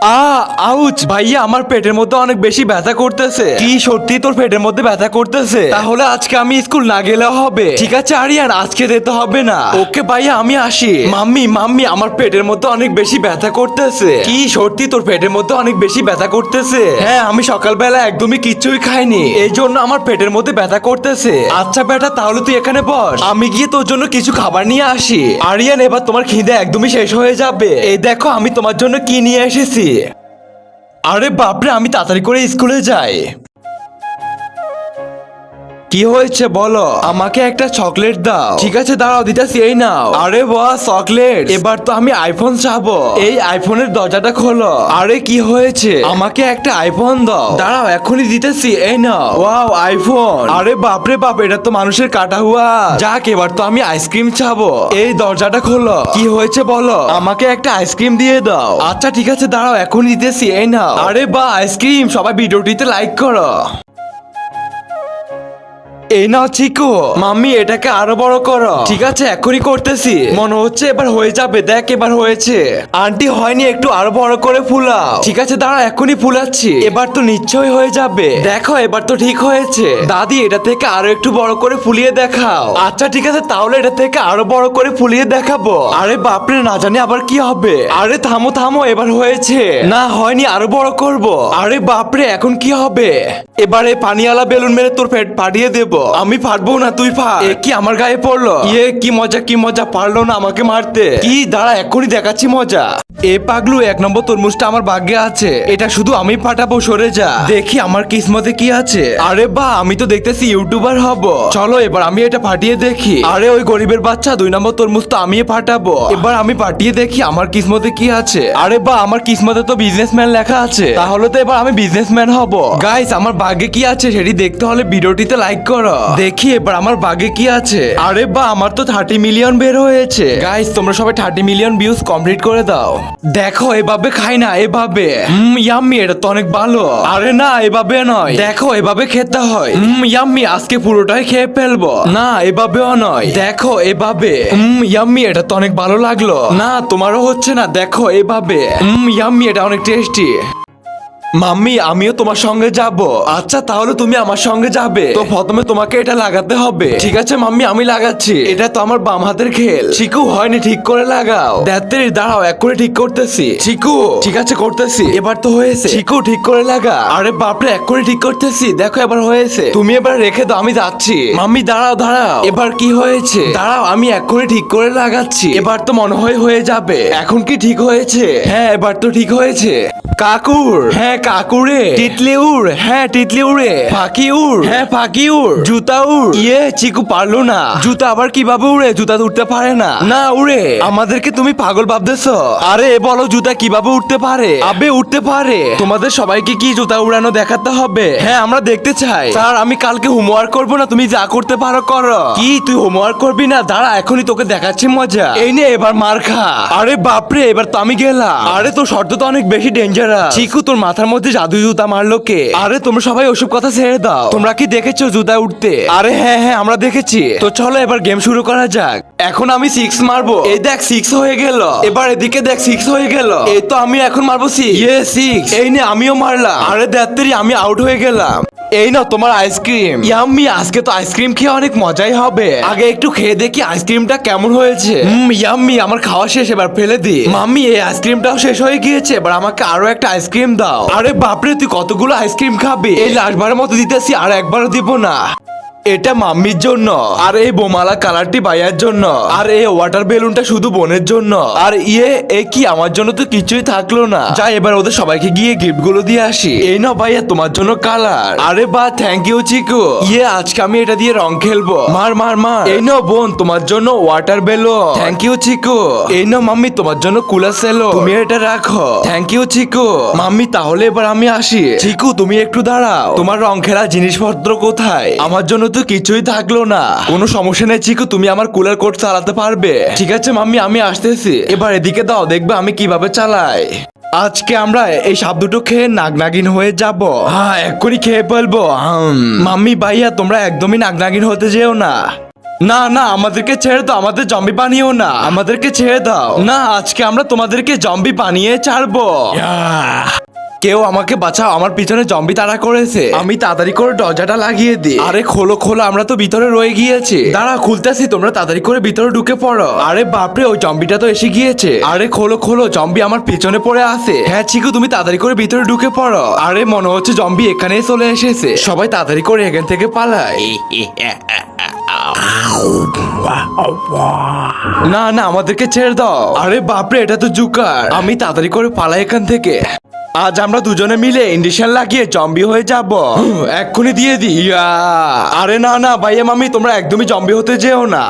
Ouch ভাইয়া, আমার পেটের মধ্যে অনেক বেশি ব্যথা করতেছে। কি সত্যি তোর পেটের মধ্যে ব্যথা করতেছে? তাহলে আজকে আমি স্কুল না গেলেও হবে। ঠিক আছে আরিয়ান, আজকে যেতে হবে না। ওকে ভাইয়া, আমি আসি। মাম্মি মাম্মি, আমার পেটের মধ্যে অনেক বেশি ব্যথা করতেছে। কি সত্যি তোর পেটের মধ্যে অনেক বেশি ব্যথা করতেছে? হ্যাঁ, আমি সকালবেলা একদমই কিচ্ছুই খাইনি, এই জন্য আমার পেটের মধ্যে ব্যথা করতেছে। আচ্ছা বেটা, তাহলে তুই এখানে বস, আমি গিয়ে তোর জন্য কিছু খাবার নিয়ে আসি। আরিয়ান, এবার তোমার খিদে একদমই শেষ হয়ে যাবে। এই দেখো আমি তোমার জন্য কি নিয়ে এসেছি। আরে বাপরে, আমি তাড়াতাড়ি করে স্কুলে যাই। কি হয়েছে বলো? আমাকে একটা চকলেট দাও। ঠিক আছে দাঁড়াও, দিতেছি, এই নাও। আরে বাহ, চকলেট। এবার তো আমি আইফোন চাবো। এই আইফোনের দরজাটা খোলো। আরে কি হয়েছে? আমাকে একটা আইফোন দাও। দাঁড়াও, এখনই দিতেছি, এই নাও। Wow, iPhone. আরে বাপরে বাপ, এটা তো মানুষের কাটা হুয়া। যাক, এবার তো আমি আইসক্রিম চাবো। এই দরজাটা খোলো। কি হয়েছে বলো? আমাকে একটা আইসক্রিম দিয়ে দাও। আচ্ছা ঠিক আছে দাঁড়াও, এখনই দিতেছি, এই নাও। আরে বাহ, আইসক্রিম। সবাই ভিডিওটিতে লাইক করো। এই নাও চিকু। মাম্মি, এটাকে আরো বড় করো। ঠিক আছে, এখনই করতেছি। মনে হচ্ছে এবার হয়ে যাবে। দেখ, এবার হয়েছে। আন্টি, হয়নি, একটু আরো বড় করে ফুলাও। ঠিক আছে দাঁড়াও, এখনই ফুলাচ্ছি। এবার তো নিশ্চয়ই হয়ে যাবে। দেখো, এবার তো ঠিক হয়েছে। দাদি, এটা থেকে আরো একটু বড় করে ফুলিয়ে দেখাও। আচ্ছা ঠিক আছে, তাহলে এটা থেকে আরো বড় করে ফুলিয়ে দেখাবো। আরে বাপরে, না জানি আবার কি হবে। আরে থামো থামো, এবার হয়েছে। না হয়নি, আরো বড় করব। আরে বাপরে, এখন কি হবে? এবারে পানিওয়ালা বেলুন মেরে তোর পেট ফাটিয়ে দেব। আমি ফাটবো না, তুই ফাট। এ কি আমার গায়ে পড়লো? ইয়ে কি মজা, কি মজা, পারলো না আমাকে মারতে। কি, দাঁড়া, এক্ষুনি দেখাচ্ছি মজা। এ পাগলু, 1 নম্বর তরমুজটা আমার ভাগ্যে আছে। এটা শুধু আমি ফাটাবো, সরে যা। দেখি আমার কিসমতে কি আছে। আরে বাহ, আমি তো দেখতেছি ইউটিউবার হব। চলো এবার আমি এটা ফাটিয়ে দেখি। আরে ওই গরিবের বাচ্চা, 2 নম্বর তরমুজ তো আমি ফাটাবো। এবার আমি ফাটিয়ে দেখি আমার কিসমতে কি আছে। আরে বাহ, আমার কিসমতে তো বিজনেসম্যান লেখা আছে। তাহলে তো এবার আমি বিজনেসম্যান হব। গাইস, আমার ভাগ্যে কি আছে সেটি দেখতে হলে ভিডিওটিতে লাইক করো। দেখি এবার আমার ভাগ্যে কি আছে। আরে বাহ, আমার তো 30 মিলিয়ন বের হয়েছে। গাইস, তোমরা সবাই 30 মিলিয়ন ভিউজ কমপ্লিট করে দাও। দেখো, এভাবে খাই না, এভাবে। ইয়াম্মি, এটা তো অনেক ভালো। আরে না, এভাবে নয়, দেখো এভাবে খেতে হয়। ইয়াম্মি, আজকে পুরোটাই খেয়ে ফেলবো। না, এভাবেও নয়, দেখো এভাবে। ইয়াম্মি, এটা তো অনেক ভালো লাগলো। না, তোমারও হচ্ছে না, দেখো এভাবে। ইয়াম্মি, এটা অনেক টেস্টি। মাম্মি, আমিও তোমার সঙ্গে যাব। আচ্ছা, তাহলে তুমি আমার সঙ্গে যাবে। তো প্রথমে তোমাকে এটা লাগাতে হবে। ঠিক আছে মাম্মি, আমি লাগাচ্ছি। এটা তো আমার বাম হাতের খেল। চিকু, হয়নি, ঠিক করে লাগাও। দেড় দাঁড়াও, এক্ষুনি ঠিক করতেছি। চিকু, ঠিক আছে করতেছি। এবার তো হয়েছে। চিকু, ঠিক করে লাগা। আরে বাপরে, এক্ষুনি ঠিক করতেছি। দেখো এবার হয়েছে। তুমি এবার রেখে দাও, আমি যাচ্ছি। মাম্মি দাঁড়াও দাঁড়াও, এবার কি হয়েছে? দাঁড়াও, আমি এক্ষুনি ঠিক করে লাগাচ্ছি। এবার তো মনে হয় হয়ে যাবে। এখন কি ঠিক হয়েছে? হ্যাঁ, এবার তো ঠিক হয়েছে। কাকুর, হ্যাঁ কাকুরে। তিতলি উড়, হ্যাঁ তিতলি উড়ে। ফাঁকি উড়, হ্যাঁ ফাঁকি উড়। জুতা উড়। ইয়ে, চিকু পারলো না। জুতা আবার কিভাবে উড়ে? জুতা তো উঠতে পারে না। না উড়ে। আমাদেরকে তুমি পাগল ভাবতেছো? আরে বলো, জুতা কিভাবে উঠতে পারে? আবে উঠতে পারে। তোমাদের সবাইকে কি জুতা উড়ানো দেখাতে হবে? হ্যাঁ, আমরা দেখতে চাই। স্যার, আমি কালকে হোমওয়ার্ক করবো না, তুমি যা করতে পারো করো। কি, তুই হোমওয়ার্ক করবি না? দাঁড়া, এখনই তোকে দেখাচ্ছি মজা। এই নে, এবার মার খা। আরে বাপরে, এবার তো আমি গেলাম। আরে তোর শর্ত তো অনেক বেশি ডেঞ্জারাস। চিকু, তোর মাথার মধ্যে জাদু জুতা মারলো কে? আরে তোমরা সবাই ওসব কথা ছেড়ে দাও। তোমরা কি দেখেছো জুতা উঠতে? আরে হ্যাঁ হ্যাঁ, আমরা দেখেছি। তো চলো এবার গেম শুরু করা যাক। এখন আমি 6 মারবো। এই দেখ 6 হয়ে গেল। এবার এদিকে দেখ 6 হয়ে গেল। এই তো আমি এখন মারবো 6। ইয়ে 6। এই নে, আমিও মারলাম। আরে দেখ, আমি আউট হয়ে গেলাম। এই নাও তোমার আইসক্রিম। ইয়াম্মি, আজকে তো আইসক্রিম খেয়ে অনেক মজাই হবে। আগে একটু খেয়ে দেখি আইসক্রিমটা কেমন হয়েছে। ইয়াম্মি, আমার খাওয়া শেষ, এবার ফেলে দি। মাম্মি, এই আইসক্রিমটাও শেষ হয়ে গিয়েছে, এবার আমাকে আরো একটা আইসক্রিম দাও। আরে বাপরে, তুই কতগুলো আইসক্রিম খাবি? এই লাস্টবারের মতো দিতেছি, আর একবারও দিব না। এটা মাম্মির জন্য, আর এই বোমালা কালারটি ভাইয়ার জন্য, আর এই ওয়াটার বেলুনটা শুধু বোনের জন্য, আর ইয়ে এ কি, আমার জন্য তো কিছুই থাকলো না। যাই, এবার ওদের সবাইকে গিয়ে গিফট গুলো দিয়ে আসি। এই নাও ভাইয়া, তোমার জন্য কালার। আরে বা, থ্যাংক ইউ চিকু। ইয়ে, আজকে আমি এটা দিয়ে রং খেলবো। মার মার মার। এই নাও বোন, তোমার জন্য ওয়াটার বেলুন। থ্যাংক ইউ চিকু। এই নাও মাম্মি, তোমার জন্য কুলার সেলো, তুমি এটা রাখো। Thank you Chiku. মাম্মি, তাহলে এবার আমি আসি। চিকু, তুমি একটু দাঁড়াও, তোমার রং খেলার জিনিসপত্র কোথায়? আমার জন্য তো কিছুই থাকলো না। কোনো সমস্যা নেই চিকু, তুমি আমার কুলার কোড চালাতে পারবে। ঠিক আছে মাম্মি, আমি আসতেছি। এবার এদিকে দাও, দেখবে আমি কিভাবে চালাই। আজকে আমরা এই সাপ দুটো খেয়ে নাগনাগিন হয়ে যাব। হ্যাঁ, এক্ষুনি খেয়ে ফেলবো। মাম্মি ভাইয়া, তোমরা একদমই নাগনাগিন হতে যেও না। না না, আমাদেরকে ছেড়ে দাও, আমাদের জম্বি বানিও না, আমাদেরকে ছেড়ে দাও। না, আজকে আমরা তোমাদেরকে জম্বি বানিয়ে ছাড়বো। কেউ আমাকে বাঁচাও, আমার পিছনে জম্বি তাড়া করেছে। আমি তাড়াতাড়ি করে দরজাটা লাগিয়ে দিই। আরে খোলো খোলো, আমরা তো ভিতরে রয়ে গিয়েছি। দাঁড়া খুলতেছি, তোমরা তাড়াতাড়ি করে ভিতরে ঢুকে পড়ো। আরে বাপরে, ওই জম্বিটা তো এসে গিয়েছে। আরে খোলো খোলো, জম্বি আমার পিছনে পড়ে আছে। হ্যাঁ চিকু, তুমি তাড়াতাড়ি করে ভিতরে ঢুকে পড়ো। আরে মনে হচ্ছে জম্বি এখানেই চলে এসেছে। সবাই তাড়াতাড়ি করে এখান থেকে পালায়। না না, আমাদেরকে ছেড়ে দাও। আরে বাপরে, এটা তো জুকার। আমি তাড়াতাড়ি করে পালাই এখান থেকে। আজ আমরা দুজনে মিলে ইন্ডিশন লাগিয়ে জম্বি হয়ে যাব। এক্ষুনি দিয়ে দি। আরে না না ভাইয়া মামি, তোমরা একদমই জম্বি হতে যেও না।